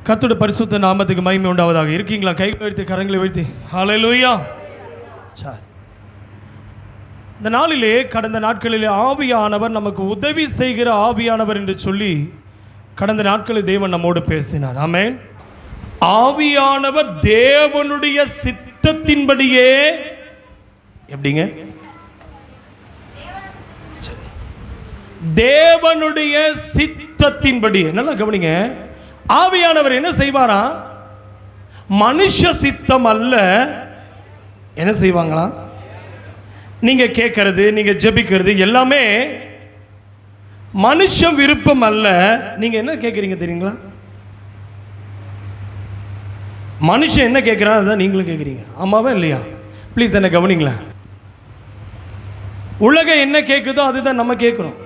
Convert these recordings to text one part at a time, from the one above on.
கர்த்தருடைய பரிசுத்த நாமத்துக்கு மகிமை உண்டாவதாக. இருக்கீங்களா? கைகளை வைத்து கரங்களை வைத்து ஹல்லேலூயா. சரி, இந்த நாளிலே கடந்த நாட்களிலே ஆவியானவர் நமக்கு உதவி செய்கிற ஆவியானவர் என்று சொல்லி கடந்த நாட்களில் தேவன் நம்மோடு பேசினார். ஆமென். ஆவியானவர் தேவனுடைய சித்தத்தின்படியே எப்படிங்க? தேவனுடைய சித்தத்தின்படியே. நல்லா கவனிங்க. ஆவியானவர் என்ன செய்வாரா? மனுஷ சித்தம் அல்ல. என்ன செய்வாங்களா? நீங்க கேட்கறது, நீங்க ஜெபிக்கிறது எல்லாமே மனுஷ விருப்பம் அல்ல. நீங்க என்ன கேட்குறீங்க தெரியுங்களா? மனுஷன் என்ன கேட்குறான் அதான் நீங்களும் கேட்குறீங்க. ஆமாவா இல்லையா? ப்ளீஸ் என்ன கவனிங்களேன். உலகம் என்ன கேட்குதோ அதுதான் நம்ம கேட்குறோம்.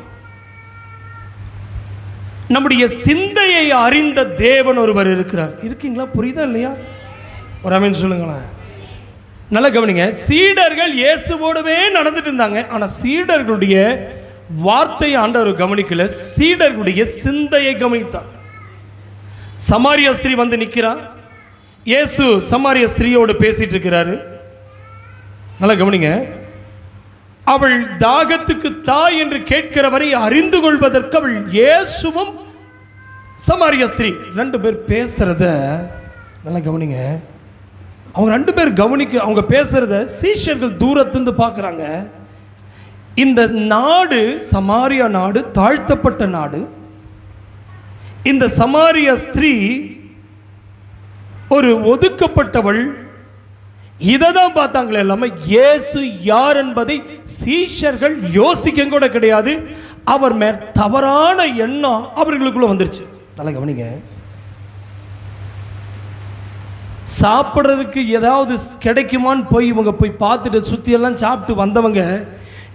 நம்முடைய சிந்தையை அறிந்த தேவன் ஒருவர் இருக்கிறார். இருக்கீங்களா? புரியுதா இல்லையா? ஒரு ஆமென் சொல்லுங்களேன். நல்லா கவனிங்க. சீடர்கள் இயேசுவோடவே நடந்துட்டு இருந்தாங்க. ஆனால் சீடர்களுடைய வார்த்தையை ஆண்டவர் கவனிக்கல, சீடர்களுடைய சிந்தையை கவனித்தார். சமாரிய ஸ்திரீ வந்து நிற்கிறான். இயேசு சமாரிய ஸ்திரீயோடு பேசிட்டு இருக்கிறாரு. நல்லா கவனிங்க. அவள் தாகத்துக்கு தாய் என்று கேட்கிறவரை அறிந்து கொள்வதற்கு அவள் இயேசுவும் சமாரிய ஸ்திரீ ரெண்டு பேர் பேசுறத நல்லா கவனிங்க. அவங்க ரெண்டு பேர் அவங்க பேசுறத சீஷர்கள் தூரத்திலிருந்து பார்க்குறாங்க. இந்த நாடு சமாரியா நாடு தாழ்த்தப்பட்ட நாடு. இந்த சமாரிய ஸ்திரீ ஒரு ஒதுக்கப்பட்டவள். இதை தான் பார்த்தாங்களே இல்லாமல் இயேசு யார் என்பதை சீஷர்கள் யோசிக்க கூட கிடையாது. அவர் மேல் தவறான எண்ணம் அவர்களுக்குள்ள வந்துருச்சு. நல்லா கவனிங்க. சாப்பிட்றதுக்கு ஏதாவது கிடைக்குமான்னு போய் இவங்க போய் பார்த்துட்டு சுற்றியெல்லாம் சாப்பிட்டு வந்தவங்க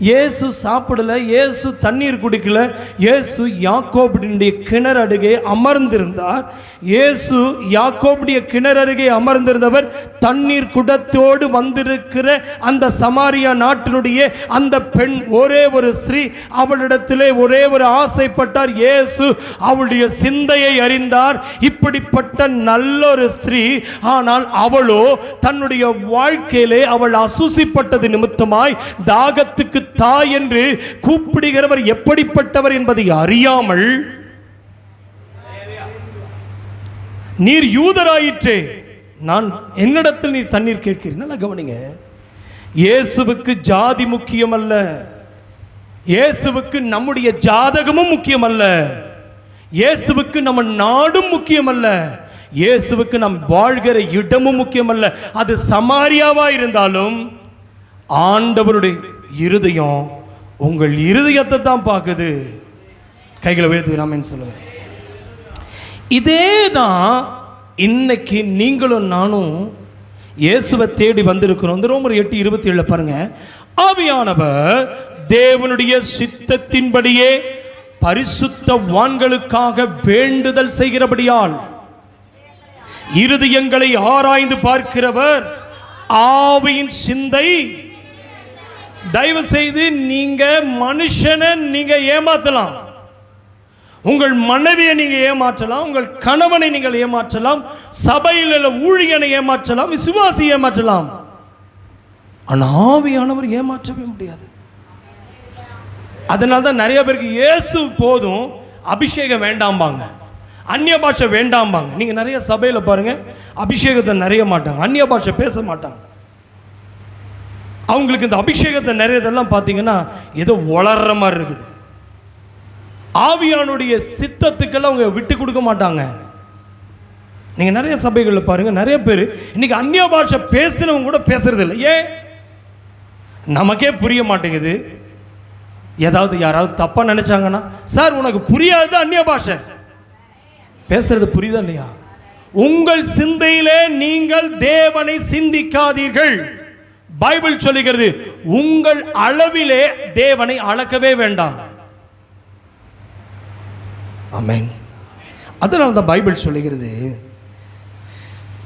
இயேசு சாப்பிடல, இயேசு தண்ணீர் குடிக்கல. இயேசு யாக்கோபுடைய கிணறு அருகே அமர்ந்திருந்தார். இயேசு யாக்கோபுடைய கிணறு அருகே அமர்ந்திருந்தவர் தண்ணீர் குடத்தோடு வந்திருக்கிற அந்த சமாரியா நாட்டினுடைய அந்த பெண், ஒரே ஒரு ஸ்திரீ, அவளிடத்திலே ஒரே ஒரு ஆசைப்பட்டார். இயேசு அவளுடைய சிந்தையை அறிந்தார். இப்படிப்பட்ட நல்ல ஒரு ஸ்திரீ, ஆனால் அவளோ தன்னுடைய வாழ்க்கையிலே அவள் அசுசிப்பட்டது நிமித்தமாய் தாகத்துக்கு தாய் என்று கூப்பிடுகிறவர் எப்படிப்பட்டவர் என்பதை அறியாமல், நீர் யூதராயிற்றே, நான் என்னிடத்தில் நீர் தண்ணீர் கேட்கிறீர். நல்லா கவனிங்க. இயேசுவுக்கு ஜாதி முக்கியம் அல்ல. இயேசுவுக்கு நம்முடைய ஜாதகமும் முக்கியம் அல்ல. இயேசுவுக்கு நம்ம நாடும் முக்கியம் அல்ல. இயேசுவுக்கு நம் வாழ்கிற இடமும் முக்கியம் அல்ல. அது சமாரியாவா இருந்தாலும் ஆண்டவருடைய இருதயம் உங்கள் இருதயத்தை தான் பார்க்குது. கைகளை உயர்த்தி ஆமென் சொல்லுங்க. இதே தான் இன்னைக்கு நீங்களும் நானும் இயேசுவை தேடி வந்திருக்கிறோம். ரோமர் 8:27 பாருங்க. ஆவியானவர் தேவனுடைய சித்தத்தின்படியே பரிசுத்தவான்களுக்காக வேண்டுதல் செய்கிறபடியால் இருதயங்களை ஆராய்ந்து பார்க்கிறவர் ஆவியின் சிந்தை. தயவு செய்து நீங்க மனுஷனை நீங்க ஏமாற்றலாம், உங்கள் மனைவியை நீங்க ஏமாற்றலாம், உங்கள் கணவனை நீங்கள் ஏமாற்றலாம், சபையில் உள்ள ஊழியனை ஏமாற்றலாம், விசுவாசி ஏமாற்றலாம். ஆனால் ஆவியானவர் ஏமாற்றவே முடியாது. அதனால தான் நிறைய பேருக்கு இயேசு போதும், அபிஷேகம் வேண்டாம்பாங்க, அந்நிய பாஷை வேண்டாம்பாங்க. நீங்க நிறைய சபையில் பாருங்க, அபிஷேகத்தை நிறைய மாட்டாங்க, அந்நிய பாஷை பேச மாட்டாங்க. அவங்களுக்கு இந்த அபிஷேகத்தை நிறையதெல்லாம் பார்த்தீங்கன்னா ஏதோ வளர்ற மாதிரி இருக்குது. ஆவியானுடைய சித்தத்துக்கெல்லாம் அவங்க விட்டு கொடுக்க மாட்டாங்க. நீங்கள் நிறைய சபைகளில் பாருங்கள், நிறைய பேர் இன்னைக்கு அந்நிய பாஷை பேசுனவங்க கூட பேசுறது இல்லை. ஏன்? நமக்கே புரிய மாட்டேங்குது. ஏதாவது யாராவது தப்பாக நினைச்சாங்கன்னா, சார் உனக்கு புரியாது அந்நிய பாஷை பேசுறது, புரியுதா இல்லையா? உங்கள் சிந்தையிலே நீங்கள் தேவனை சிந்திக்காதீர்கள். பைபிள் சொல்லுகிறது, உங்கள் அளவிலே தேவனை அளக்கவே வேண்டாம். ஆமென். அதனால தான் பைபிள் சொல்லுகிறது,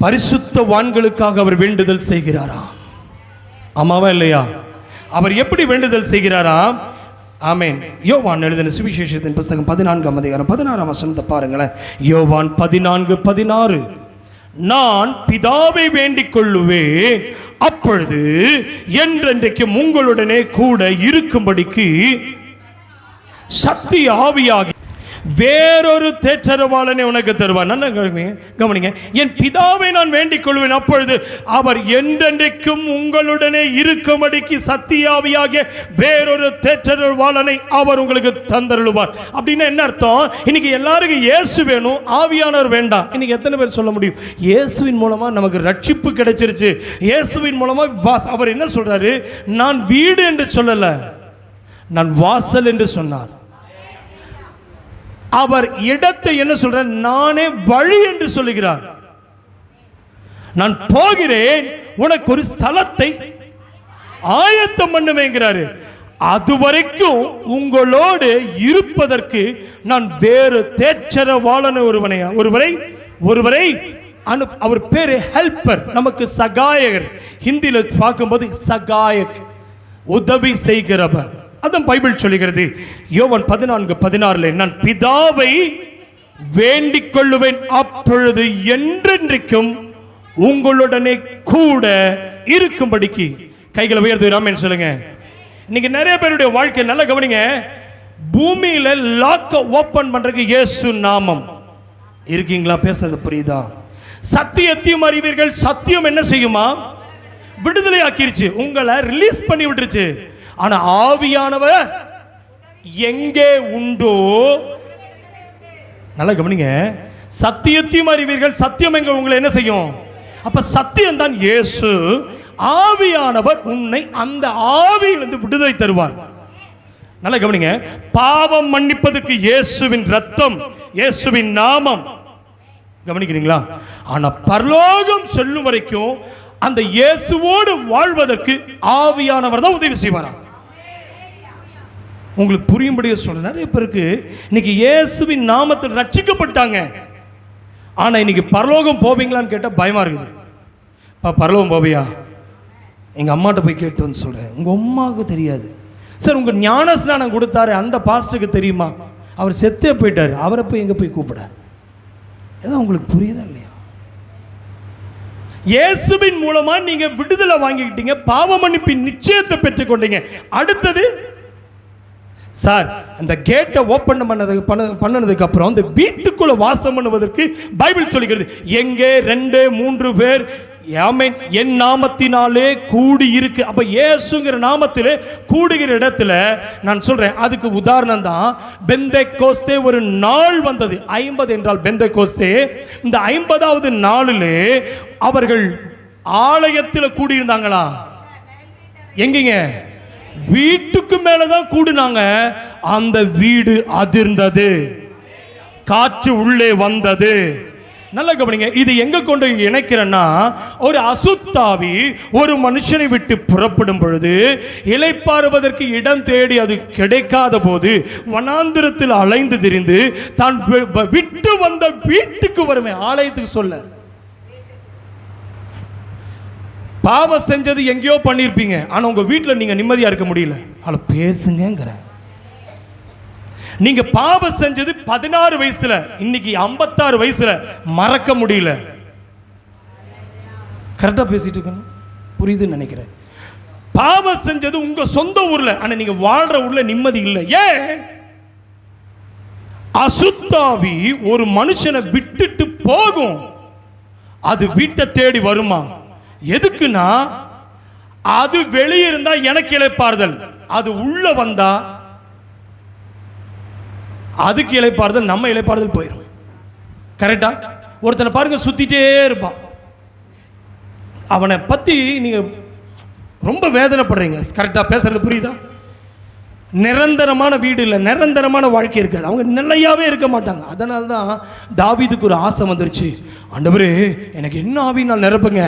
பரிசுத்தவான்களுக்காக அவர் வேண்டுதல் செய்கிறாராம். ஆமாவா இல்லையா? அவர் எப்படி வேண்டுதல் செய்கிறாராம்? ஆமென். யோவான் எழுதின சுவிசேஷத்தின் புஸ்தகம் 14ஆம் அதிகாரம் 16ஆம் வசனத்தை பாருங்களேன். யோவான் 14:16, நான் பிதாவை வேண்டிக் கொள்ளுவேன், அப்பொழுது என்றென்றைக்கும் உங்களுடனே கூட இருக்கும்படிக்கு சக்தி ஆவியாகி வேறொரு தேற்றரவாளனை உனக்கு தருவார். நல்ல கவனிங்க. என் பிதாவை நான் வேண்டிக் கொள்வேன், அப்பொழுது அவர் என்றென்றைக்கும் உங்களுடனே இருக்கும்படிக்கு சத்தியாவியாகிய வேறொரு தேற்றரவாளனை அவர் உங்களுக்கு தந்தருளுவார். அப்படின்னா என்ன அர்த்தம்? இன்னைக்கு எல்லாருக்கும் இயேசு வேணும், ஆவியானவர் வேண்டாம். இன்னைக்கு எத்தனை பேர் சொல்ல முடியும் இயேசுவின் மூலமா நமக்கு ரட்சிப்பு கிடைச்சிருச்சு, இயேசுவின் மூலமா அவர் என்ன சொல்றாரு? நான் வீடு என்று சொல்லல, நான் வாசல் என்று சொன்னார். அவர் இடத்தை என்ன சொல்றார்? நானே வழி என்று சொல்லுகிறார். நான் போகிறேன், உனக்கு ஒரு ஸ்தலத்தை ஆயத்தம் பண்ணுவேங்கிறாரு. அதுவரைக்கும் உங்களோடு இருப்பதற்கு நான் வேறு தேற்றரவாளன ஒருவரை அவர் பேரு ஹெல்பர், நமக்கு சகாயகர். ஹிந்தியில பார்க்கும்போது சகாயக், உதவி செய்கிறவர். அதான் பைபிள் சொல்லுகிறது. யோவான் 14:16, நான் பிதாவை வேண்டிக் கொள்ளுவேன், அப்பொழுது என்றென்றைக்கும் உங்களுடனே கூட இருக்கும்படிக்கு. கைகளை உயர்த்தி ஆமென் சொல்லுங்க. இன்னைக்கு நிறைய பேருடைய வாழ்க்கை நல்லா கவனிங்க. பூமியில லாக்க ஓபன் பண்றதுக்கு இயேசு நாமம். இருக்கீங்களா? பேசுறது புரியுதா? சத்தியத்தையும் அறிவீர்கள், சத்தியம் என்ன செய்யுமா? விடுதலை ஆக்கிருச்சு, உங்களை ரிலீஸ் பண்ணி விட்டுருச்சு. ஆனா ஆவியானவர் எங்கே உண்டோ, நல்லா கவனிங்க, சத்தியத்தையும் அறிவீர்கள், சத்தியம் எங்க உங்களை என்ன செய்யும்? அப்ப சத்தியம் தான் இயேசு. ஆவியானவர் உன்னை அந்த ஆவியிலிருந்து விடுதலை தருவார். நல்லா கவனிங்க. பாவம் மன்னிப்பதற்கு இயேசுவின் ரத்தம், இயேசுவின் நாமம். கவனிக்கிறீங்களா? ஆனா பரலோகம் செல்லும் வரைக்கும் அந்த இயேசுவோடு வாழ்வதற்கு ஆவியானவர் தான் உதவி செய்வாரா. உங்களுக்கு புரியும்படியே சொல்றேன். நிறைய பேருக்கு இன்னைக்கு இயேசுவின் நாமத்தில் ரட்சிக்கப்பட்டாங்க, ஆனா இன்னைக்கு பரலோகம் போவீங்களான்னு கேட்டா பயமா இருக்குது. பரலோகம் போவியா? எங்க அம்மாட்ட போய் கேட்டு வந்து சொல்றேன். உங்க அம்மாவுக்கு தெரியாது சார். உங்க ஞான ஸ்நானம் கொடுத்தாரு அந்த பாஸ்டருக்கு தெரியுமா? அவர் செத்தே போயிட்டாரு, அவரை போய் எங்க போய் கூப்பிட? ஏதோ உங்களுக்கு புரியுதா இல்லையா? இயேசுவின் மூலமா நீங்க விடுதலை வாங்கிக்கிட்டீங்க, பாவ மன்னிப்பின் நிச்சயத்தை பெற்றுக் கொண்டீங்க. அடுத்தது சார், அந்த கேட்டை ஓபன் பண்ணதுக்கு அப்புறம் இந்த வீட்டுக்குள்ள வாசம் பண்ணுவதற்கு பைபிள் சொல்லுகிறது, எங்கே 2-3 பேர் என் நாமத்தினாலே கூடி இருக்கு. அப்ப இயேசுங்கிற நாமத்திலே கூடுகிற இடத்துல நான் சொல்றேன், அதுக்கு உதாரணம் தான் பெந்தேகோஸ்தே. ஒரு நாள் வந்தது, 50 என்றால் பெந்தேகோஸ்தே. இந்த 50வது நாளிலே அவர்கள் ஆலயத்தில் கூடியிருந்தாங்களா? எங்கீங்க? வீட்டுக்கு மேலதான் கூடினாங்க. அந்த வீடு அதிர்ந்தது, காற்று உள்ளே வந்தது. நல்ல கவனிங்க. இது எங்க கொண்டு இணைக்கிறேன்னா, ஒரு அசுத்தாவி ஒரு மனுஷனை விட்டு புறப்படும் பொழுது இளைப்பாறுவதற்கு இடம் தேடி அது கிடைக்காத போது வனாந்திரத்தில் அலைந்து திரிந்து தான் விட்டு வந்த வீட்டுக்கு வருமே, ஆலயத்துக்கு சொல்ல. பாவம் செஞ்சது எங்கேயோ பண்ணிருப்பீங்க, ஆனா உங்க வீட்டில் நீங்க நிம்மதியா இருக்க முடியல. அவளை பேசுங்கிற. நீங்க பாவம் செஞ்சது 16 வயசுல, இன்னைக்கு 56 வயசுல மறக்க முடியல. கரெக்டா பேசிட்டு இருக்கணும், புரியுதுன்னு நினைக்கிறேன். பாவம் செஞ்சது உங்க சொந்த ஊர்ல, ஆனா நீங்க வாழ்ற ஊர்ல நிம்மதி இல்லை. ஏன்? அசுத்தாவி ஒரு மனுஷனை விட்டுட்டு போகும், அது வீட்டை தேடி வருமா? எதுக்குன்னா, அது வெளியே இருந்தா எனக்கு இளைப்பாறுதல், அது உள்ள வந்தா அதுக்கு இளைப்பாறுதல், நம்ம இளைப்பாறுதல் போயிடும். கரெக்டா? ஒருத்தனை பாருங்க, சுத்திட்டே இருப்பான். அவனை பத்தி நீங்க ரொம்ப வேதனைப்படுறீங்க. கரெக்டா பேசுறது புரியுதா? நிரந்தரமான வீடு இல்லை, நிரந்தரமான வாழ்க்கை இருக்காது, அவங்க நிலையாவே இருக்க மாட்டாங்க. அதனால தான் தாவீதுக்கு ஒரு ஆசை வந்துருச்சு, ஆண்டவரே எனக்கு என்ன ஆவி நான் நிரப்புங்க,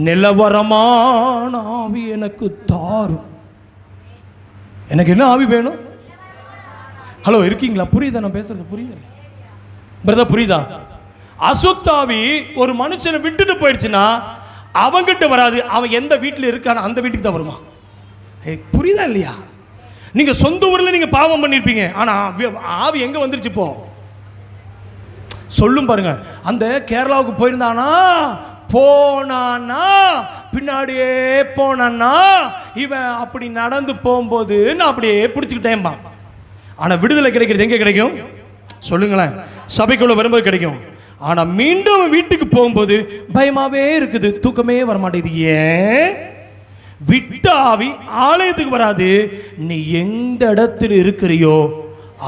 நிலவரமான ஆவி எனக்கு தாரும். எனக்கு என்ன ஆவி வேணும்? ஹலோ, இருக்கீங்களா? புரியுதா நான் பேசுறது? புரியுது பிரதர்? புரியுதா? அசுத்தாவி ஒரு மனுஷனை விட்டுட்டு போயிடுச்சுன்னா அவங்கிட்ட வராது, அவன் எந்த வீட்டில் இருக்கான அந்த வீட்டுக்கு தான் வருமா. புரியுதா இல்லையா? நீங்க சொந்த ஊர்ல நீங்க பாவம் பண்ணிருப்பீங்க, ஆனா ஆவி எங்க வந்துருச்சு இப்போ சொல்லும் பாருங்க. அந்த கேரளாவுக்கு போயிருந்தானா, போனானா, பின்னாடியே போனானா, இவன் அப்படி நடந்து போகும்போது நான் அப்படியே பிடிச்சிக்கிட்டேன்பா. ஆனா விடுதலை கிடைக்கிறது எங்க கிடைக்கும் சொல்லுங்களேன்? சபைக்குள்ள வரும்போது கிடைக்கும். ஆனா மீண்டும் வீட்டுக்கு போகும்போது பயமாவே இருக்குது, தூக்கமே வரமாட்டேங்குது. ஏன்? விட்ட ஆவி ஆலயத்துக்கு வராது. நீ எந்த இடத்தில் இருக்கிறியோ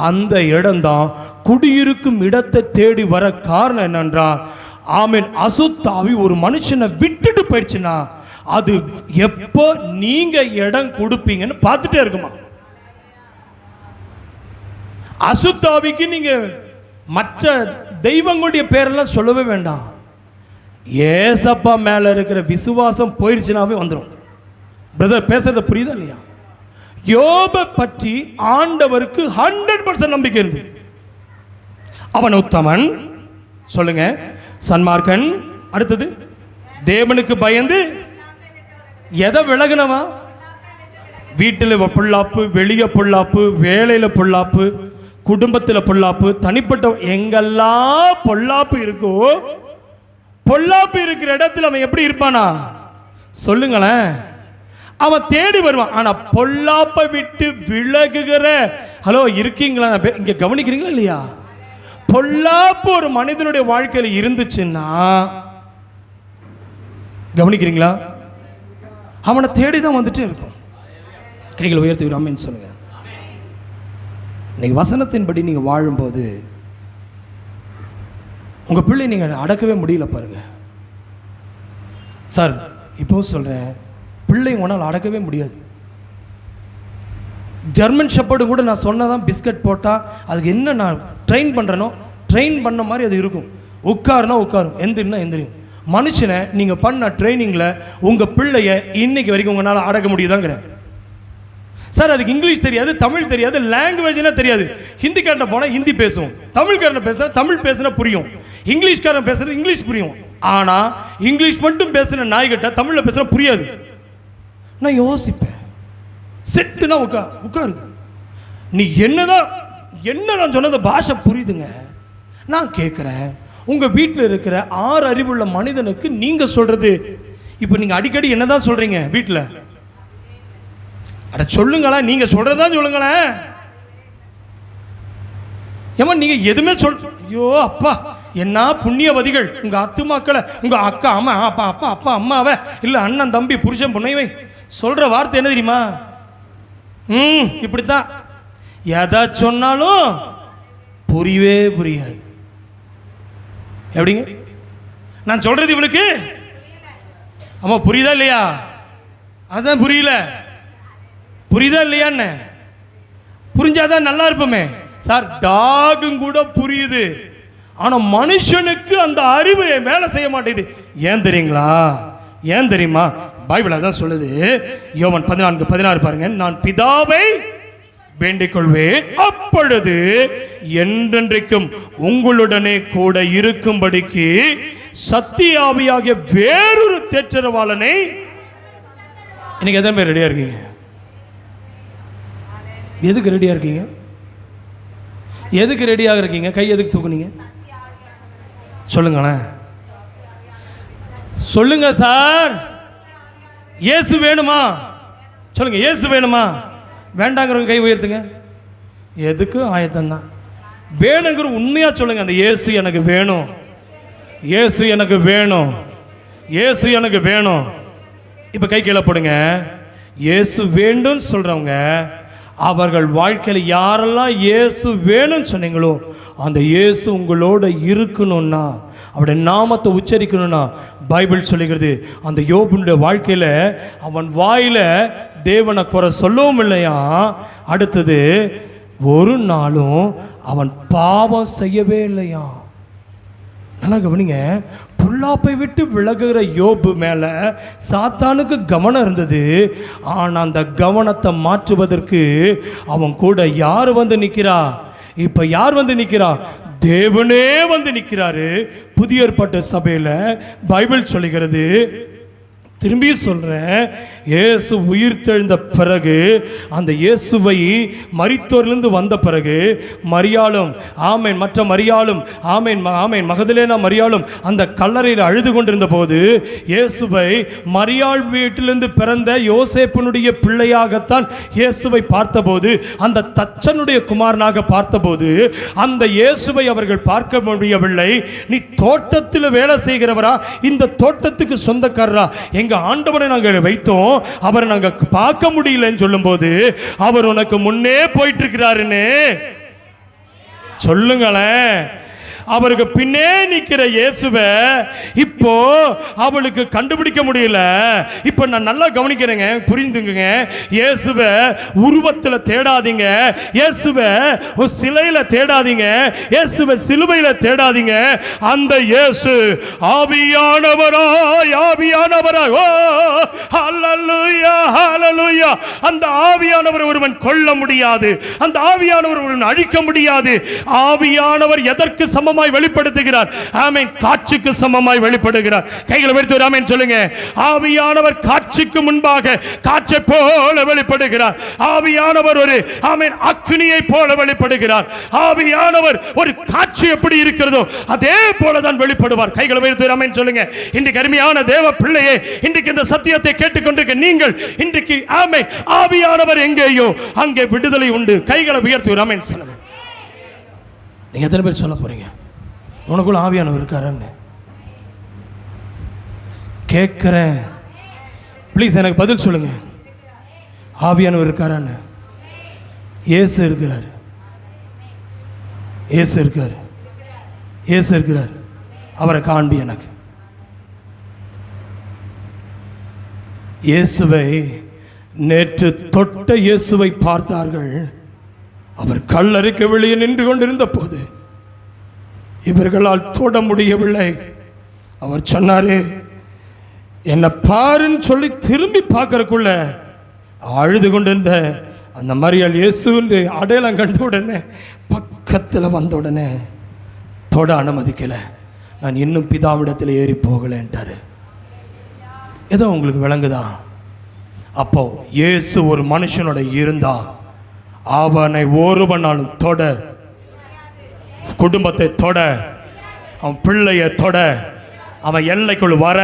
அந்த இடம்தான் குடியிருக்கும் இடத்தை தேடி வர காரணம் என்னன்றால், ஆமென், அசுத்தாவி ஒரு மனுஷனை விட்டுட்டு போயிடுச்சுன்னா அது எப்போ நீங்க இடம் கொடுப்பீங்கன்னு பார்த்துட்டே இருக்குமா. அசுத்தாவிக்கு நீங்க மற்ற தெய்வங்களுடைய பேரெல்லாம் சொல்லவே வேண்டாம். ஏசப்பா மேல இருக்கிற விசுவாசம் போயிடுச்சுனாவே வந்துடும். பிரதர் பேசுறது புரியுதா இல்லையா? யோபை பற்றி ஆண்டவருக்கு 100% நம்பிக்கை இருந்து, அவன் உத்தமன், சொல்லுங்க, சன்மார்க்கன், அடுத்தது தேவனுக்கு பயந்து எதை விலகுனவா? வீட்டில் பொல்லாப்பு, வெளியே பொல்லாப்பு, வேலையில் பொல்லாப்பு, குடும்பத்தில் பொல்லாப்பு, தனிப்பட்ட எங்கெல்லாம் பொல்லாப்பு இருக்கோ, பொல்லாப்பு இருக்கிற இடத்துல அவன் எப்படி இருப்பானா சொல்லுங்களேன்? அவன் தேடி வருவான். ஆனா பொல்லாப்பை விட்டு விலகுகிற, ஹலோ இருக்கீங்களா? இங்க கவனிக்கிறீங்களா இல்லையா? பொல்லாப்பு ஒரு மனிதனுடைய வாழ்க்கையில் இருந்துச்சுன்னா, கவனிக்கிறீங்களா? அவனை தேடிதான் வந்துட்டே இருக்கும். கைகளை உயர்த்தி ஆமென் சொல்லுங்க. நீங்க வசனத்தின்படி நீங்க வாழும்போது உங்க பிள்ளை நீங்க அடக்கவே முடியல பாருங்க. சார் இப்பவும் சொல்றேன், பிள்ளை உன்னால் அடக்கவே முடியாது. ஜெர்மன் ஷெப்பர்டு கூட நான் சொன்னதான் பிஸ்கட் போட்டால் அதுக்கு என்ன நான் ட்ரெயின் பண்ணுறனோ ட்ரெயின் பண்ண மாதிரி அது இருக்கும். உட்காருனா உட்காரும், எந்திரினா எந்திரியும். மனுஷனை நீங்கள் பண்ண ட்ரைனிங்கில் உங்கள் பிள்ளைய இன்னைக்கு வரைக்கும் உங்களால் அடக்க முடியுதாங்கிறேன். சார் அதுக்கு இங்கிலீஷ் தெரியாது, தமிழ் தெரியாது, லாங்குவேஜ்னா தெரியாது. ஹிந்திக்காரனை போனால் ஹிந்தி பேசுவோம், தமிழ்காரனை பேசுகிற தமிழ் பேசுனா புரியும், இங்கிலீஷ்காரன் பேசுகிறது இங்கிலீஷ் புரியும். ஆனால் இங்கிலீஷ் மட்டும் பேசுகிற நாய்கிட்ட தமிழில் பேசுகிற புரியாது. நான் யோசிப்பேன், செட்டுனா உட்காரு, நீ என்னதான் சொன்னது பாஷை புரியுதுங்க. நான் கேட்குறேன், உங்கள் வீட்டில் இருக்கிற 6 அறிவுள்ள மனிதனுக்கு நீங்கள் சொல்கிறது, இப்போ நீங்கள் அடிக்கடி என்னதான் சொல்கிறீங்க வீட்டில்? அட சொல்லுங்களேன், நீங்கள் சொல்கிறதான் சொல்லுங்களேன். ஏமா நீங்கள் எதுவுமே ஐயோ அப்பா என்ன புண்ணியவதிகள், உங்கள் அத்துமாக்களை, உங்கள் அக்கா அம்மா அப்பா அப்பா அப்பா அம்மாவை, இல்லை அண்ணன் தம்பி புருஷன் பொண்ணைவை சொல்கிற வார்த்தை என்ன தெரியுமா? இப்படித்தான், எதை சொன்னாலும் புரியவே புரியாது. எப்படிங்க நான் சொல்றது இவளுக்கு? ஆமா புரியுதா இல்லையா? அதான் புரியல, புரியுதா இல்லையான்னு? புரிஞ்சாதான் நல்லா இருப்போமே. சார் டாகும் கூட புரியுது, ஆனா மனுஷனுக்கு அந்த அறிவு வேலை செய்ய மாட்டேங்குது. ஏன் தெரியுங்களா? ஏன் தெரியுமா? பைபிள் அதான் சொல்லுது, யோவான் 14:16 பாருங்க. நான் பிதாவை வேண்டிக் கொள்வேன், அப்பொழுது என்றென்றைக்கும் உங்களுடனே கூட இருக்கும்படிக்கு சத்திய ஆவியாகிய வேறொரு தேற்றரவாளனை. இன்னைக்கு எத்தனை பேர் ரெடியா இருக்கீங்க? எதுக்கு ரெடியா இருக்கீங்க? எதுக்கு ரெடியாக இருக்கீங்க? கை எதுக்கு தூக்குனீங்க சொல்லுங்களேன், சொல்லுங்க சார். இயேசு வேணுமா சொல்லுங்க, இயேசு வேணுமா? வேண்டாங்கிறவங்க கை உயர்த்துங்க. எதுக்கு ஆயத்தம்தான். வேணுங்கிற உண்மையா சொல்லுங்க, அந்த இயேசு எனக்கு வேணும், இயேசு எனக்கு வேணும், இயேசு எனக்கு வேணும். இப்போ கை கீழே போடுங்க. இயேசு வேண்டும் சொல்றவங்க, அவர்கள் வாழ்க்கையில் யாரெல்லாம் இயேசு வேணும்னு சொன்னீங்களோ அந்த இயேசு உங்களோட இருக்கணும்னா, அவருடைய நாமத்தை உச்சரிக்கணும்னா, பைபிள் சொல்லுகிறது அந்த யோபுடைய வாழ்க்கையில் அவன் வாயில தேவனை குறை சொல்லவும் இல்லையா. அடுத்தது ஒரு நாளும் அவன் பாவம் செய்யவே இல்லையா. நல்லா கவனிங்க, பொல்லாப்பை விட்டு விலகுகிற யோபு மேல சாத்தானுக்கு கவனம் இருந்தது. ஆனால் அந்த கவனத்தை மாற்றுவதற்கு அவன் கூட யார் வந்து நிற்கிறா? இப்ப யார் வந்து நிற்கிறா? தேவனே வந்து நிற்கிறாரு. புதிய ஏற்பாட்டு சபையில் பைபிள் சொல்லுகிறது, திரும்பி சொல்றேன், இயேசு உயிர்த்தெழுந்த பிறகு அந்த இயேசுவை மரித்தோரிலிருந்து வந்த பிறகு மரியாளும் ஆமேன் மற்ற மரியாளும் ஆமேன் ஆமேன் மகதலேனா மரியாளும் அந்த கல்லறையில் அழுது கொண்டிருந்த போது இயேசுவை மரியாள் வீட்டிலிருந்து பிறந்த யோசேப்பினுடைய பிள்ளையாகத்தான் இயேசுவை பார்த்தபோது, அந்த தச்சனுடைய குமாரனாக பார்த்தபோது அந்த இயேசுவை அவர்கள் பார்க்க முடியவில்லை. நீ தோட்டத்தில் வேலை செய்கிறவரா, இந்த தோட்டத்துக்கு சொந்தக்காரரா, எங்க ஆண்டவரை நாங்கள் வைத்தோம், அவரை நாங்கள் பார்க்க முடியலன்னு சொல்லும்போது அவர் உனக்கு முன்னே போயிட்டு இருக்கிறாருன்னு சொல்லுங்களேன். அவருக்கு பின்னே நிற்கிற இயேசுவை இப்போ அவளுக்கு கண்டுபிடிக்க முடியல. இப்போ நான் நல்லா கவனிக்கிறேங்க, புரிந்துங்க. இயேசுவை உருவத்தில் தேடாதீங்க, இயேசுவை சிலையில் தேடாதீங்க, இயேசுவை சிலுவையில் தேடாதீங்க. அந்த இயேசு ஆவியானவராய் ஆவியானவராய் ஓ ஹல்லேலூயா ஹல்லேலூயா. அந்த ஆவியானவர் ஒருவன் கொல்ல முடியாது, அந்த ஆவியானவர் ஒருவன் அழிக்க முடியாது. ஆவியானவர் எதற்கு சமமாய் வெளிப்படுத்துகிறார்? ஆமென், காட்சிக்கு சமமாய் வெளிப்படுகிறார். கைகளை உயர்த்தி ஒரு ஆமென் சொல்லுங்க. ஆவியானவர் காட்சிக்கு முன்பாக காற்றை போல வெளிப்படுகிறார். ஆவியானவர் ஒரு ஆமென் அக்னியை போல வெளிப்படுகிறார். ஆவியானவர் ஒரு காட்சி எப்படி இருக்கிறதோ அதே போல தான் வெளிப்படுவார். கைகளை உயர்த்தி ஒரு ஆமென் சொல்லுங்க. இன்றைக்கு அருமையான தேவ பிள்ளையே, இன்றைக்கு இந்த சத்தியத்தை கேட்டுக்கொண்டிருக்க நீங்கள், இன்றைக்கு ஆமென் ஆவியானவர் எங்கேயோ அங்கே விடுதலை உண்டு. கைகளை உயர்த்தி ஒரு ஆமென் சொல்லுங்க. நீங்க எத்தனை பேர் சொல்ல போறீங்க உனக்குள்ள ஆவியானவர் இருக்காருன்னு? கேட்கிறேன், ப்ளீஸ் எனக்கு பதில் சொல்லுங்க. ஆவியானவர் இருக்காரான்னு? இயேசு இருக்கிறார், இயேசு இருக்கார், இயேசு இருக்கிறார். அவரை காண்பி எனக்கு. இயேசுவை நேற்று தொட்ட இயேசுவை பார்த்தார்கள். அவர் கல்லறைக்கு வெளியே நின்று கொண்டிருந்த போது இவர்களால் தொட முடியவில்லை. அவர் சொன்னாரு, என்னை பாருன்னு சொல்லி திரும்பி பார்க்கறக்குள்ள அழுது கொண்டிருந்த அந்த மரியாள் இயேசு அடையாளம் கண்ட உடனே பக்கத்தில் வந்த உடனே தொட அனுமதிக்கல. நான் இன்னும் பிதாவிடத்தில் ஏறி போகலன்ட்டாரு. ஏதோ உங்களுக்கு விளங்குதா? அப்போ இயேசு ஒரு மனுஷனோட இருந்தா அவனை ஒருவனாலும் தொட, குடும்பத்தை தொட, அவன் பிள்ளைய தொட, அவன் எல்லைக்குள்ள வர,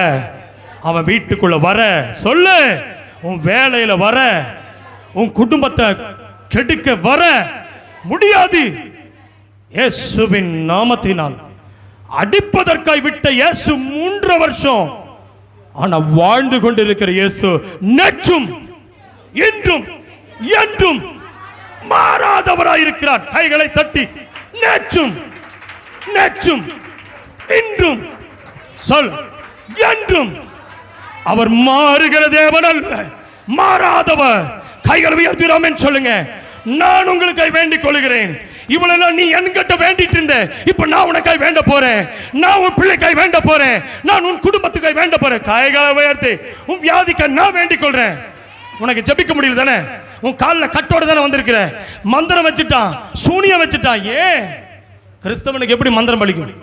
அவன் வீட்டுக்குள்ள வர, சொல்லு, உன் வேலையில வர, உன் குடும்பத்தை கெடுக்க வர முடியாது. இயேசுவின் நாமத்தினால் அடிப்பதற்காய் விட்ட இயேசு 3 வருஷம் ஆனா வாழ்ந்து கொண்டிருக்கிற இயேசு நேற்றும் இன்றும் என்றும் மாறாதவராயிருக்கிறார். கைகளை தட்டி நேற்றும் நேற்றும் இன்றும் சொல், என்றும். அவர் மாறுகிற தேவன் அல்ல, மாறாதவர். கைகளை உயர்த்தி ஆமென் சொல்லுங்க. நான் உங்களுக்காய் வேண்டிக் கொள்கிறேன். இவ்வளவு நீ என்கிட்ட வேண்டிட்டு இருந்த, இப்ப நான் உனக்காய் வேண்ட போறேன். நான் உன் பிள்ளைக்காய் வேண்ட போறேன். நான் உன் குடும்பத்துக்காய் வேண்ட போறேன். கைகளை உயர்த்தி உன் வியாதிக்காய் நான் வேண்டிக் கொள்றேன். உனக்கு ஜெபிக்க முடியல தானே? உன் காலில் கட்டோட தானே வந்திருக்கிற. மந்திரம் வச்சுட்டான், சூனியம் வச்சுட்டான். ஏன்? கிறிஸ்தவனுக்கு எப்படி மந்திரம் பலிக்கும்?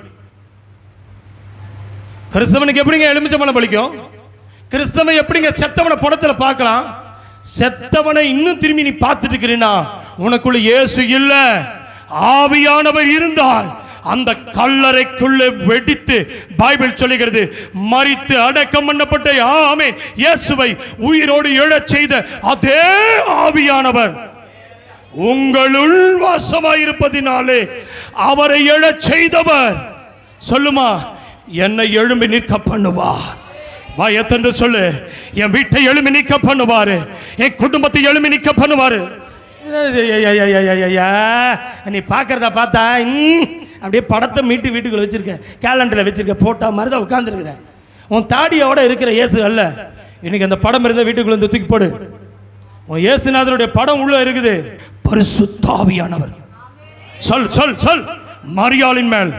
கிறிஸ்தவனுக்கு எப்படிங்க எலுமிச்சம்பழம் பலிக்கும்? கிறிஸ்தவன் எப்படிங்க செத்தவனை படத்தில் பார்க்கலாம்? செத்தவனை இன்னும் திரும்பி நீ பார்த்துட்டு இருக்கிறீனா, உனக்குள்ள இயேசு இல்ல. ஆவியானவர் இருந்தால் அந்த கல்லறைக்குள்ளே வெடித்து பைபிள் சொல்லுகிறது, மரித்து அடக்கம் பண்ணப்பட்ட ஆமென் இயேசுவை உயிரோடு எழச் செய்த அதே ஆவியானவர் உங்களுள் வாசமாயிருப்பதினாலே அவரை எழச் செய்தவர் சொல்லுமா, என்னை எழும்பி நிற்க பண்ணுவார். வாயத்தென்று சொல்லு, என் வீட்டை எழும்பி நிற்க பண்ணுவாரு, என் குடும்பத்தை எழும்பி நிற்க பண்ணுவாரு. நீ பார்க்கறத பார்த்தா அப்படியே படத்தை மீட்டு வீட்டுக்குள்ள வச்சிருக்க, கேலண்டரில் வச்சிருக்க, போட்டா மாதிரி தான் உட்காந்துருக்கிற. உன் தாடியோட இருக்கிற இயேசு அல்ல. இன்னைக்கு அந்த படம் இருந்தால் வீட்டுக்குள்ள வந்து தூக்கி போடு. உன் இயேசுநாதருடைய படம் உள்ள இருக்குது. பரிசுத்த ஆவியானவர் சொல் சொல் சொல். மரியாளின் மேல்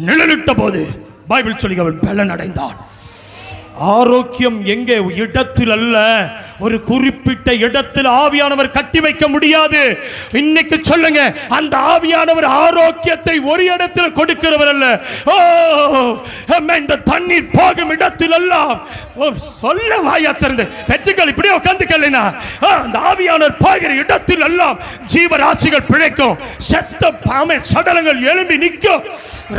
நிழலிட்ட போது பைபிள் சொல்லி அவள் பலன் அடைந்தாள். ஆரோக்கியம் எங்கே? இடத்தில் அல்ல, ஒரு குறிப்பிட்ட இடத்தில் ஆவியானவர் கட்டி வைக்க முடியாது. இன்னைக்கு சொல்லுங்க, அந்த ஆவியானவர் ஆரோக்கியத்தை ஒரு இடத்தில் கொடுக்கிறவர் அல்ல. ஓ இந்த தண்ணீர் போகும் இடத்தில் எல்லாம் சொல்ல வாயா திறந்து பெற்றுக்கள் இப்படியே உட்கார்ந்துக்கலைனா அந்த ஆவியானவர் போகிற இடத்தில் எல்லாம் ஜீவராசிகள் பிழைக்கும், செத்த பாமை சடலங்கள் எழும்பி நிற்கும்.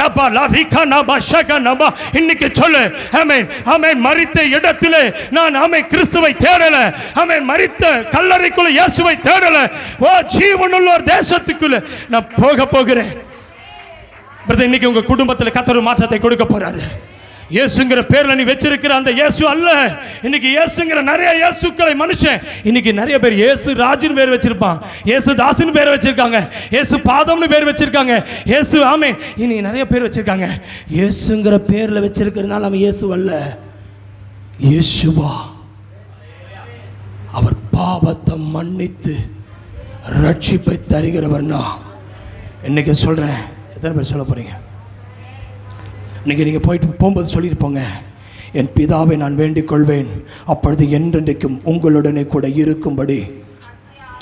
ரபா லா ரிகா நபா ஷகா நபா. இன்னைக்கு சொல்லு ஆமென் ஆமென். மரித்த இடத்திலே நான் ஆமென் கிறிஸ்துவை தேடல, ஆமென் மரித்த கல்லறைக்குள்ள இயேசுவை தேடல, ஓ ஜீவனுள்ள ஒரு தேசத்துக்குள்ள நான் போகிறேன். பிரதர், இன்னைக்கு உங்க குடும்பத்தில் கர்த்தர் ஒரு மாற்றத்தை கொடுக்க போறாரு. இயேசுங்கிற பேர்ல நீ வச்சிருக்கிற அந்த இயேசு அல்ல. இன்னைக்கு இயேசுங்கிற நிறைய இயேசுக்களை மனுஷன் இன்னைக்கு நிறைய பேர் இயேசு ராஜின் பேர் வச்சிருப்பான், இயேசு தாசின் பேர் வச்சிருக்காங்க, இயேசு பாதம்னு பேர் வச்சிருக்காங்க, இயேசு ஆமே இன்னைக்கு நிறைய பேர் வச்சிருக்காங்க. இயேசுங்கிற பேர்ல வச்சிருக்கிறதுனால அவன் இயேசு அல்ல, இயேசுவா. அவர் பாவத்தை மன்னித்து ரட்சிப்பை தருகிறவர்னா இன்னைக்கு சொல்றேன். எத்தனை பேர் சொல்ல போறீங்க? இன்னைக்கு நீங்கள் போகும்போது சொல்லிட்டு போங்க, என் பிதாவை நான் வேண்டிக் கொள்வேன், அப்பொழுது என்றென்றைக்கும் உங்களுடனே கூட இருக்கும்படி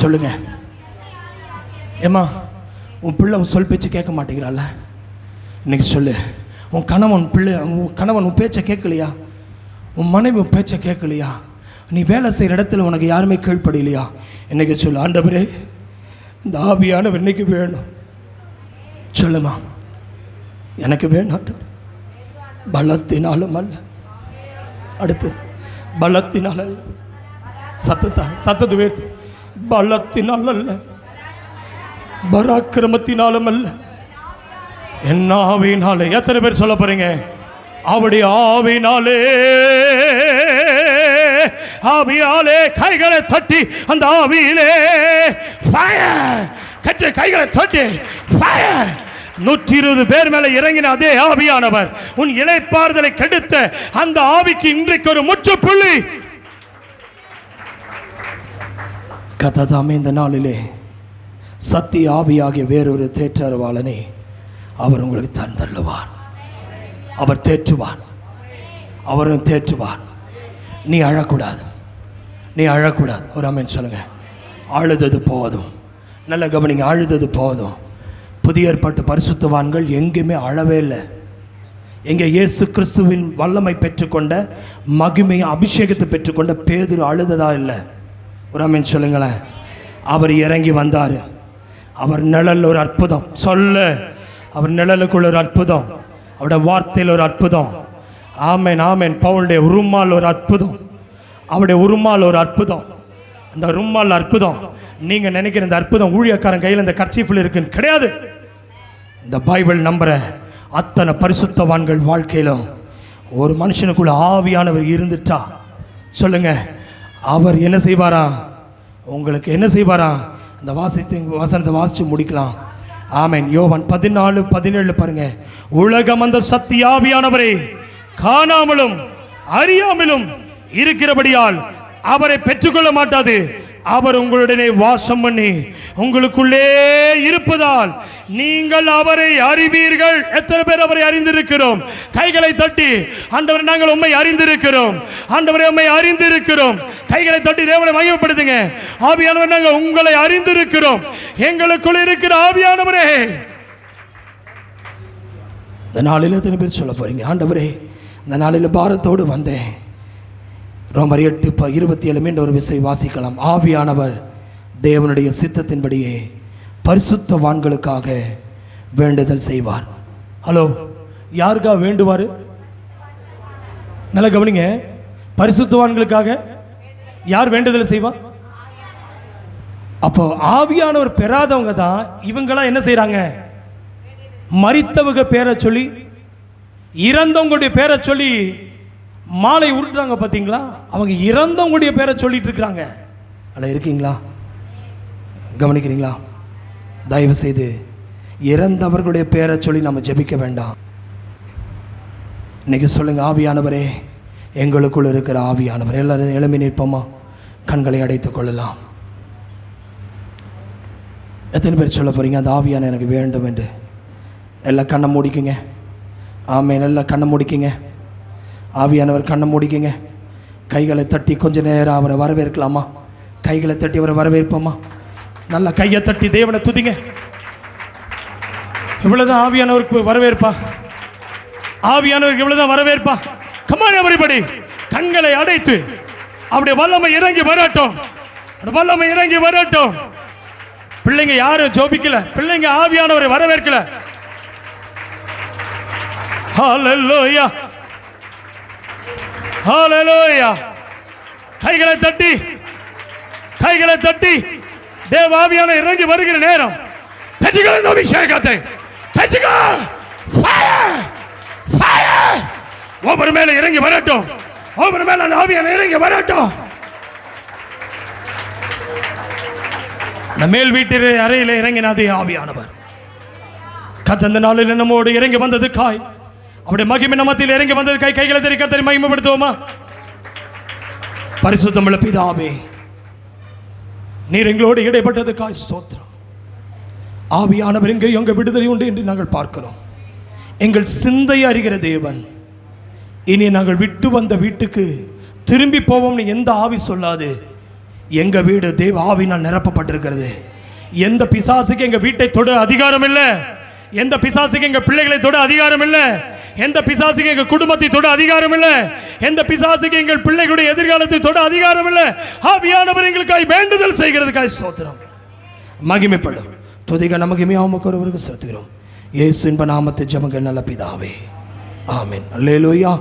சொல்லுங்க. ஏம்மா உன் பிள்ளை உன் சொல் பேச்சு கேட்க மாட்டேங்கிறாள், இன்னைக்கு சொல்லு. உன் கணவன் உன் பேச்சை கேட்கலையா? உன் மனைவி உன் பேச்சை கேட்கலையா? நீ வேலை செய்கிற இடத்துல உனக்கு யாருமே கீழ்ப்படையிலையா? இன்னைக்கு சொல்லு, ஆண்டவரே இந்த ஆவியானவர் இன்னைக்கு வேணும். சொல்லுமா, எனக்கு வேணும், பலத்தினாலும் அல்ல. அடுத்து பலத்தினால் அல்ல, சத்தத்தை உயர்த்து, பலத்தினால் அல்ல, பராக்கிரமத்தினாலும் அல்ல, என் ஆவியினாலே. எத்தனை பேர் சொல்ல போறீங்க? அவருடைய ஆவியாலே கைகளை தட்டி அந்த ஆவியிலே கைகளை தட்டி 120 பேர் மேல இறங்கின அதே ஆவியானவர் உன் இளைப்பாறுதலை கெடுத்த அந்த ஆவிக்கு இன்றைக்கு ஒரு முற்றுப்புள்ளி. கததாமே இந்த நாளிலே சத்திய ஆவியாகிய வேறொரு தேற்றரவாளனை அவர் உங்களுக்கு தந்தள்ளுவார். அவர் தேற்றுவார், அவரும் தேற்றுவார். நீ அழக்கூடாது, நீ அழக்கூடாது. ஒரு ஆமென் சொல்லுங்க. அழுதது போதும். நல்ல கவனிங்க, அழுதது போதும். புதிய ஏற்பாட்டு பரிசுத்தவான்கள் எங்கேயுமே அழவே இல்லை. எங்கே இயேசு கிறிஸ்துவின் வல்லமை பெற்றுக்கொண்ட மகிமையை அபிஷேகத்தை பெற்றுக்கொண்ட பேதுரு அழுததா இல்லை? ஒரு ஆமென் சொல்லுங்களேன். அவர் இறங்கி வந்தார். அவர் நிழல் ஒரு அற்புதம். சொல்லு, அவர் நிழலுக்குள்ள ஒரு அற்புதம், அவருடைய வார்த்தையில் ஒரு அற்புதம். ஆமென் ஆமென். பவுலுடைய உருமால் ஒரு அற்புதம், அவருடைய உருமால் ஒரு அற்புதம். அந்த உருமால் அற்புதம். நீங்க நினைக்கிற இந்த அற்புதம் ஊழியக்காரன் கையில் இந்த கர்ச்சீஃபில் இருக்குன்னு கிடையாது. இந்த பைபிள் நம்புற அத்தனை பரிசுத்தவான்கள் வாழ்க்கையிலும் ஒரு மனுஷனுக்குள்ள ஆவியானவர் இருந்துட்டா சொல்லுங்க, அவர் என்ன செய்வாரா? உங்களுக்கு என்ன செய்வாரா? இந்த வசனத்தை வாசிச்சு முடிக்கலாம். ஆமென். யோவான் 14:17 பாருங்க. உலகம் அந்த சத்திய ஆவியானவரை காணாமலும் அறியாமலும் இருக்கிறபடியால் அவரை பெற்றுக்கொள்ள மாட்டாது. அவர் உங்களுடனே வாசம் பண்ணி உங்களுக்குள்ளே இருப்பதால் நீங்கள் அவரை அறிவீர்கள். எத்தனை பேர் அவரை அறிந்திருக்கிறோம்? கைகளை தட்டி, ஆண்டவரே நாங்கள் உம்மை அறிந்திருக்கிறோம், ஆண்டவரே உம்மை அறிந்திருக்கிறோம். கைகளை தட்டி தேவனை மகிமைப்படுத்துங்க. ஆவியானவர் நாங்கள் உங்களை அறிந்திருக்கிறோம், எங்களுக்குள்ள இருக்கிற ஆவியானவரே. இந்த நாளில் எத்தனை பேர் சொல்ல போறீங்க, ஆண்டவரே இந்த நாளில் பாரத்தோடு வந்தேன். ரோமர் 8:27 மீண்டும் ஒரு விசை வாசிக்கலாம். ஆவியானவர் தேவனுடைய சித்தத்தின்படியே பரிசுத்தவான்களுக்காக வேண்டுதல் செய்வார். ஹலோ, யாருக்காக வேண்டுவார்? நல்லா கவனிங்க. பரிசுத்தவான்களுக்காக யார் வேண்டுதல் செய்வார்? அப்போ ஆவியானவர் பெறாதவங்க தான் இவங்களாம் என்ன செய்றாங்க? மரித்தவங்க பேரை சொல்லி, இறந்தவங்களுடைய பேரை சொல்லி மாலை உருட்டுறாங்க. பார்த்தீங்களா? அவங்க இறந்தவங்களுடைய பேரை சொல்லிட்டு இருக்கிறாங்க. அல்ல இருக்கீங்களா? கவனிக்கிறீங்களா? தயவு செய்து இறந்தவர்களுடைய பேரை சொல்லி நம்ம ஜெபிக்க வேண்டாம். இன்னைக்கு சொல்லுங்க, ஆவியானவரே எங்களுக்குள் இருக்கிற ஆவியானவர். எல்லாரும் எழும்பி நிற்போமா? கண்களை அடைத்துக் கொள்ளலாம். எத்தனை பேர் சொல்ல போறீங்க, அந்த ஆவியான எனக்கு வேண்டும் என்று? எல்லாம் கண்ணை மூடிக்குங்க. ஆமென். எல்லாம் கண்ணை மூடிக்குங்க. ஆவியானவர் கண்ணை மூடிக்குங்க. கைகளை தட்டி கொஞ்ச நேரம் அவரை வரவேற்கலாமா? கைகளை தட்டி அவரை வரவேற்போமா? நல்ல கையை தட்டி தேவனை துதிங்க. இவ்வளவுதான் ஆவியானவருக்கு வரவேற்பா. ஆவியானவருக்கு இவ்வளவுதான் வரவேற்பா. கமான் எவரிபடி, கண்களை அடைத்து அவருடைய வல்லமை இறங்கி வரட்டும். வல்லமை இறங்கி வரட்டும். பிள்ளைங்க யாரும் ஜோபிக்கல, பிள்ளைங்க ஆவியானவரை வரவேற்கல. ஹல்லேலூயா, ஹல்லேலூயா. கைகளை தட்டி, கைகளை தட்டி தேவ ஆவியானவர் இறங்கி வருகிற நேரம் பெற்றுக்கொள் இந்த அபிஷேகத்தை. பெற்றுக்கொள். ஃபயர், ஃபயர் ஒவ்வொரு மேல இறங்கி வரட்டும். ஒவ்வொரு மேல அந்த ஆவியானவர் இறங்கி வரட்டும். மேல் வீட்டு அறையில் இறங்கினது ஆவியானவர். கர்த்தர் அந்த நாளில் நம்மோடு இறங்கி வந்தது காய். அவருடைய மகிமை நமத்தில் இறங்கி வந்தது கை. கைகளை தட்டி கர்த்தரை மகிமைப்படுத்துவோமா? பரிசுத்தமுள்ள பிதாவே, நீர் எங்களோடு இடைப்பட்டது காய். ஸ்தோத்திரம். ஆவியானவர் எங்கே எங்க விடுதலை உண்டு என்று நாங்கள் பார்க்கிறோம். எங்கள் சிந்தை அறிகிற தேவன், இனி நாங்கள் விட்டு வந்த வீட்டுக்கு திரும்பி போவோம்னு எந்த ஆவி சொல்லாது. எங்க வீடு தேவ ஆவினால் நிரப்பப்பட்டிருக்கிறது. எந்த பிசாசுக்கு எங்க வீட்டை தொட அதிகாரம் இல்லை. எந்த பிசாசுக்கு எங்க பிள்ளைகளை தொட அதிகாரம் இல்லை. எந்த பிசாசுக்கு எங்க குடும்பத்தை தொட அதிகாரம் இல்லை. எந்த பிசாசுக்கு எங்கள் பிள்ளைகளுடைய எதிர்காலத்தை தொட அதிகாரம் இல்லை. ஆவியானவர் எங்களுக்காய் வேண்டுதல் செய்கிறதுக்காய் ஸ்தோத்திரம். மகிமைப்படும் துதிக நமக்கு ஒருவருக்கு செலுத்துகிறோம். இயேசு என்ப நாமத்தை ஜெபங்கள் நல்ல பிதாவே, ஆமென். அல்லேலூயா,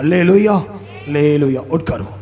அல்லேலூயா, அல்லேலூயா. உட்காருவோம்.